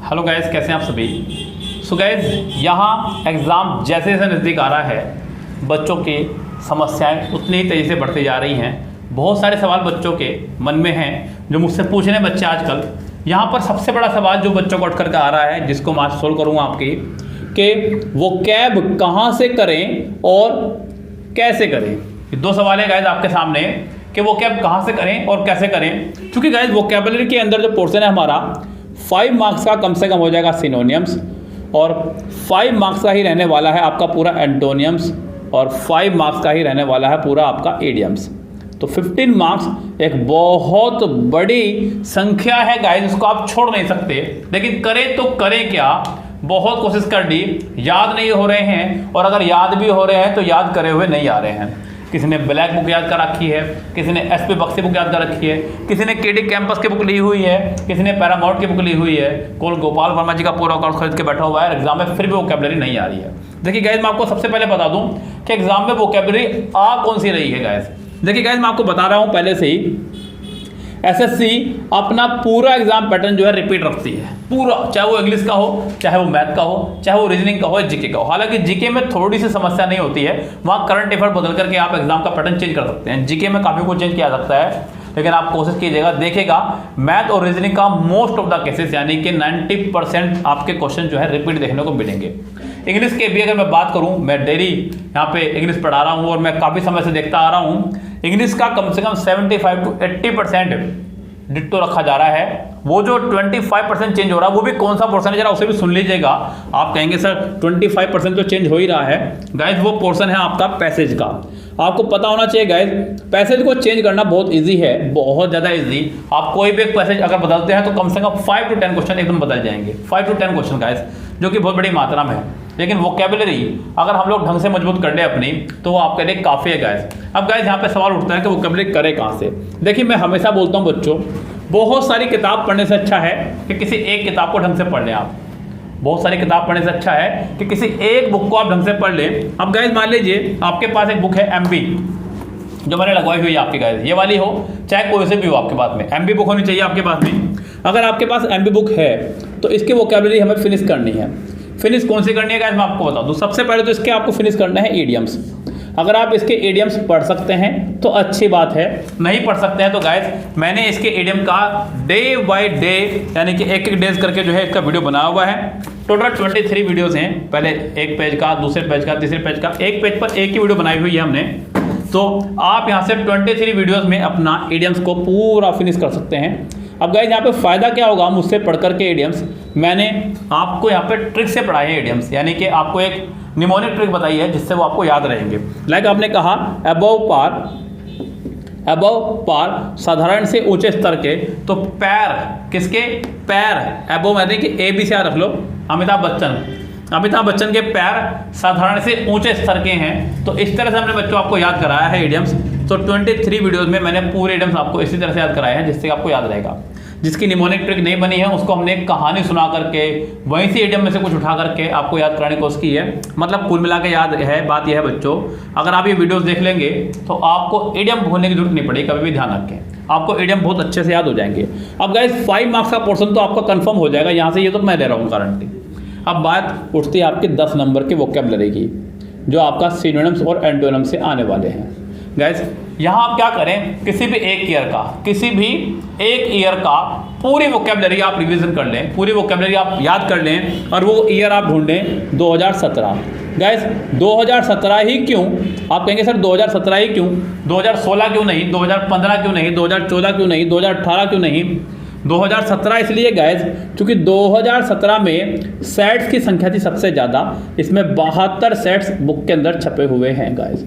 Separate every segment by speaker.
Speaker 1: Hello guys, कैसे हैं आप सभी। सो गाइस, यहाँ एग्ज़ाम जैसे जैसे नज़दीक आ रहा है बच्चों की समस्याएं उतनी ही तेज़ी से बढ़ती जा रही हैं। बहुत सारे सवाल बच्चों के मन में हैं जो मुझसे पूछ रहे हैं बच्चे आजकल। यहाँ पर सबसे बड़ा सवाल जो बच्चों को उठ करके आ रहा है, जिसको मैं आज सोल्व करूँगा आपकी, कि वो कैब कहाँ से करें और कैसे करें। ये दो सवाल है गाइस आपके सामने कि वो कैब कहाँ से करें और कैसे करें। क्योंकि गाइस वोकैबुलरी के अंदर जो पोर्शन है हमारा 5 मार्क्स का कम से कम हो जाएगा सिनोनियम्स, और 5 मार्क्स का ही रहने वाला है आपका पूरा एंटोनियम्स, और 5 मार्क्स का ही रहने वाला है पूरा आपका इडियम्स। तो 15 मार्क्स एक बहुत बड़ी संख्या है गाइस, इसको आप छोड़ नहीं सकते। लेकिन करें तो करें क्या, बहुत कोशिश कर ली, याद नहीं हो रहे हैं, और अगर याद भी हो रहे हैं तो याद करे हुए नहीं आ रहे हैं। किसी ने ब्लैक बुक याद कर रखी है, किसी ने एसपी बक्सी बुक याद कर रखी है, किसी ने केडी कैंपस की बुक ली हुई है, किसी ने पैरामाउंट की बुक ली हुई है, कोल गोपाल वर्मा जी का पूरा अकाउंट खरीद के बैठा हुआ है, एग्जाम में फिर भी वोकैबुलरी नहीं आ रही है। देखिए गाइस, मैं आपको सबसे पहले बता दूं कि एग्जाम में वोकैबुलरी आ कौन सी रही है गाइस। देखिए गाइस, मैं आपको बता रहा हूं पहले से ही, एसएससी अपना पूरा एग्जाम पैटर्न जो है रिपीट रखती है पूरा, चाहे वो इंग्लिश का हो, चाहे वो मैथ का हो, चाहे वो रीजनिंग का हो, जीके का हो। हालांकि जीके में थोड़ी सी समस्या नहीं होती है, वहाँ करंट अफेयर बदल करके आप एग्जाम का पैटर्न चेंज कर सकते हैं। जीके में काफ़ी कुछ चेंज किया जा सकता है, लेकिन आप कोशिश कीजिएगा, देखिएगा मैथ और रीजनिंग का मोस्ट ऑफ द केसेस यानी कि 90% आपके क्वेश्चन जो है रिपीट देखने को मिलेंगे। इंग्लिश के भी अगर मैं बात करूं, मैं डेली यहाँ पे इंग्लिश पढ़ा रहा हूं और मैं काफ़ी समय से देखता आ रहा हूं, इंग्लिश का कम से कम 75 to 80% डिट्टो रखा जा रहा है। वो जो 25% चेंज हो रहा है, वो भी कौन सा पोर्शन है जरा उसे भी सुन लीजिएगा। आप कहेंगे सर 25% तो चेंज हो ही रहा है। गाइज वो पोर्शन है आपका पैसेज का। आपको पता होना चाहिए गाइज, पैसेज को चेंज करना बहुत इजी है, बहुत ज़्यादा इजी। आप कोई भी एक पैसेज अगर बदलते हैं तो कम से कम 5 to 10 क्वेश्चन एकदम बदल जाएंगे। 5 to 10 क्वेश्चन गाइज, जो कि बहुत बड़ी मात्रा में है। लेकिन वोकैबुलरी अगर हम लोग ढंग से मजबूत कर ले अपनी, तो वो आपके लिए काफ़ी है गाइज। अब गाइज यहाँ पे सवाल उठता है कि वोकैबुलरी करे कहाँ से। देखिए, मैं हमेशा बोलता हूँ बच्चों, बहुत सारी किताब पढ़ने से अच्छा है कि किसी एक किताब को ढंग से पढ़ लें आप। बहुत सारी किताब पढ़ने से अच्छा है कि किसी एक बुक को आप ढंग से पढ़ लें। अब गाइज मान लीजिए आपके पास एक बुक है एमबी, जो मैंने लगवाई हुई है आपकी गाइज, ये वाली हो चाहे कोई से भी हो, आपके पास में एमबी बुक होनी चाहिए आपके पास में। अगर आपके पास एमबी बुक है तो इसकी वोकैबुलरी हमें फिनिश करनी है। फिनिश कौन सी करनी है गाइस, मैं आपको बता दूं। सबसे पहले तो इसके आपको फिनिश करना है इडियम्स। अगर आप इसके इडियम्स पढ़ सकते हैं तो अच्छी बात है, नहीं पढ़ सकते हैं तो गाइस मैंने इसके इडियम का डे बाय डे यानी कि एक डेज करके जो है इसका वीडियो बनाया हुआ है। टोटल 23 वीडियोस हैं, पहले एक पेज का, दूसरे पेज का, तीसरे पेज का, एक पेज पर एक ही वीडियो बनाई हुई है हमने। तो आप यहाँ से 23 वीडियोस में अपना इडियम्स को पूरा फिनिश कर सकते हैं। अब गाइस यहाँ पे फ़ायदा क्या होगा मुझसे पढ़ करके इडियम्स, मैंने आपको यहाँ पे ट्रिक से पढ़ाए हैं इडियम्स, यानी कि आपको एक निमोनिक ट्रिक बताई है जिससे वो आपको याद रहेंगे। लाइक आपने कहा अबव पार साधारण से ऊंचे स्तर के, तो पैर किसके, पैर अबव यानी कि ए बी से रख लो, अमिताभ बच्चन के पैर साधारण से ऊंचे स्तर के हैं। तो इस तरह से हमने बच्चों आपको याद कराया है इडियम्स। तो 23 वीडियोस में मैंने पूरे इडियम्स आपको इसी तरह से याद कराए हैं जिससे आपको याद रहेगा। जिसकी निमोनिक ट्रिक नहीं बनी है उसको हमने एक कहानी सुना करके वहीं से इडियम में से कुछ उठा करके आपको याद कराने की कोशिश की है। मतलब कुल मिला के याद है, बात यह है बच्चों, अगर आप ये वीडियोस देख लेंगे तो आपको इडियम भूलने की जरूरत नहीं पड़ेगी, कभी भी ध्यान रखें, आपको इडियम बहुत अच्छे से याद हो जाएंगे। अब गाइस 5 मार्क्स का पोर्शन तो आपका कंफर्म हो जाएगा यहाँ से, ये तो मैं ले रहा हूँ गारंटी। अब बात उठती है आपकी 10 नंबर की वोकैबुलरी की, जो आपका सिनोनिम्स और एंटोनिम्स से आने वाले हैं। गाइस यहाँ आप क्या करें, किसी भी एक ईयर का पूरी वोकैबुलरी आप रिवीजन कर लें, पूरी वोकैबुलरी आप याद कर लें, और वो ईयर आप ढूंढें 2017। गाइस 2017 ही क्यों, आप कहेंगे सर 2017 ही क्यों, 2016 क्यों नहीं, 2015 क्यों नहीं, 2014 क्यों नहीं, 2018 क्यों नहीं, 2017 इसलिए गाइस क्योंकि 2017 में सेट्स की संख्या थी सबसे ज़्यादा। इसमें 72 सेट्स बुक के अंदर छपे हुए हैं गाइस।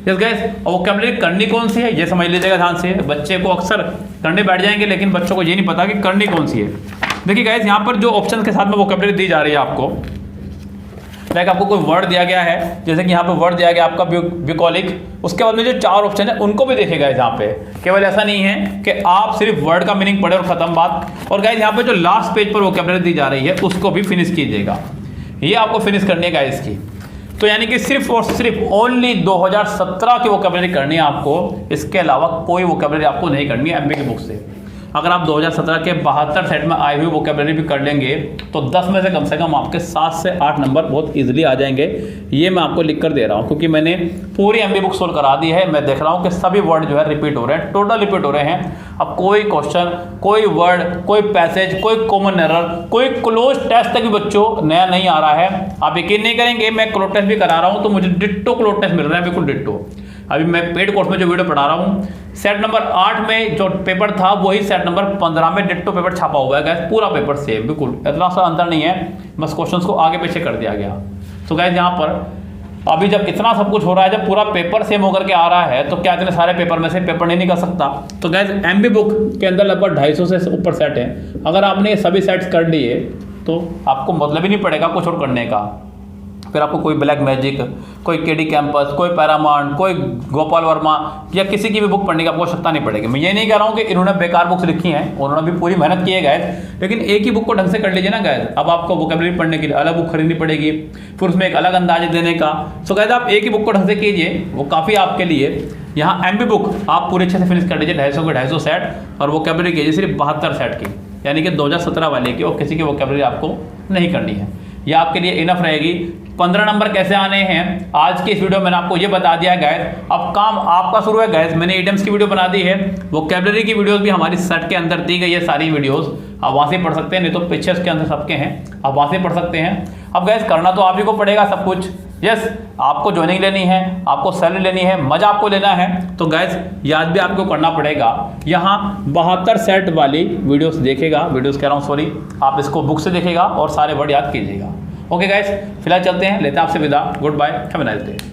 Speaker 1: यस गाइस, वोकैबुलरी करनी कौन सी है ये समझ लीजिएगा ध्यान से। बच्चे को अक्सर करने बैठ जाएंगे लेकिन बच्चों को ये नहीं पता कि करनी कौन सी है। देखिए गाइस, यहाँ पर जो ऑप्शन के साथ में वोकैबुलरी दी जा रही है आपको, लाइक आपको कोई वर्ड दिया गया है, जैसे कि यहाँ पे वर्ड दिया गया आपका ब्यूकॉलिक, उसके बाद में जो 4 ऑप्शन है उनको भी देखेगा यहाँ पे। केवल ऐसा नहीं है कि आप सिर्फ वर्ड का मीनिंग पढ़े और खत्म बात। और गाइस यहाँ पे जो लास्ट पेज पर वोकैबुलरी दी जा रही है उसको भी फिनिश कीजिएगा, ये आपको फिनिश करनी है गाइस की। तो यानी कि सिर्फ और सिर्फ ओनली 2017 की वोकैबुलरी करनी है आपको, इसके अलावा कोई वोकैबुलरी आपको नहीं करनी है एमबी की बुक से। अगर आप 2017 के 72 सेट में आए हुए वोकेबलरी भी कर लेंगे तो 10 में से कम आपके 7 से 8 नंबर बहुत इजीली आ जाएंगे। ये मैं आपको लिख कर दे रहा हूँ क्योंकि मैंने पूरी एमबी बुक सोल्व करा दी है। मैं देख रहा हूँ कि सभी वर्ड जो है रिपीट हो रहे हैं, टोटल रिपीट हो रहे हैं। अब कोई क्वेश्चन, कोई वर्ड, कोई पैसेज, कोई कॉमन एरर, कोई क्लोज टेस्ट तक भी बच्चों नया नहीं आ रहा है। आप यकीन नहीं करेंगे, मैं क्लोज टेस्ट भी करा रहा हूँ तो मुझे डिट्टो क्लोज टेस्ट मिल रहा है, बिल्कुल डिट्टो। अभी मैं पेड कोर्स में जो वीडियो पढ़ा रहा हूँ, सेट नंबर 8 में जो पेपर था वही सेट नंबर 15 में डिट्टो पेपर छापा हुआ है गैस, पूरा पेपर सेम, बिल्कुल इतना सा अंतर नहीं है, बस क्वेश्चंस को आगे पीछे कर दिया गया। तो गैस यहाँ पर अभी जब इतना सब कुछ हो रहा है, जब पूरा पेपर सेम होकर के आ रहा है, तो क्या इतने सारे पेपर में से पेपर नहीं निकल सकता? तो गैस एमबी बुक के अंदर लगभग 250 से ऊपर सेट है। अगर आपने ये सभी सेट्स कर लिए तो आपको मतलब ही नहीं पड़ेगा कुछ और करने का। फिर आपको कोई ब्लैक मैजिक, कोई केडी कैंपस, कोई पैरामाउंट, कोई गोपाल वर्मा या किसी की भी बुक पढ़ने की आपको आवश्यकता नहीं पड़ेगी। मैं ये नहीं कह रहा हूँ कि इन्होंने बेकार बुक्स लिखी हैं, उन्होंने भी पूरी मेहनत की है गैस, लेकिन एक ही बुक को ढंग से कर लीजिए ना गैस। अब आपको वोकेबलरी पढ़ने के लिए अलग बुक खरीदनी पड़ेगी, फिर उसमें एक अलग अंदाज देने का। सो गैस आप एक ही बुक को ढंग से कीजिए, वो काफ़ी आपके लिए। यहाँ एमबी बुक आप पूरे अच्छे से फिनिश कर लीजिए, 250 के 250 सेट, और वोकेबलरी कीजिए सिर्फ 72 सेट की, यानी कि 2017 वाले की, और किसी की वोकेबलरी आपको नहीं करनी है। यह आपके लिए इनफ रहेगी। 15 नंबर कैसे आने हैं आज की इस वीडियो में मैंने आपको ये बता दिया है गैस। अब काम आपका शुरू है गैस। मैंने इडियम्स की वीडियो बना दी है, वोकेबलरी की वीडियोस भी हमारी सेट के अंदर दी गई है, सारी वीडियोस आप वहाँ से पढ़ सकते हैं, नहीं तो पीछे उसके अंदर सबके हैं, आप वहाँ से पढ़ सकते हैं। अब गैस करना तो आप ही को पड़ेगा सब कुछ। यस, आपको ज्वाइनिंग लेनी है, आपको सैलरी लेनी है, मजा आपको लेना है, तो गैस याद भी आपको करना पड़ेगा। यहाँ 72 सेट वाली वीडियोस देखेगा, वीडियोस कह रहा हूँ सॉरी, आप इसको बुक से देखेगा और सारे वर्ड याद कीजिएगा। ओके गैस, फिलहाल चलते हैं, लेते हैं आपसे विदा। Good bye, have a nice day.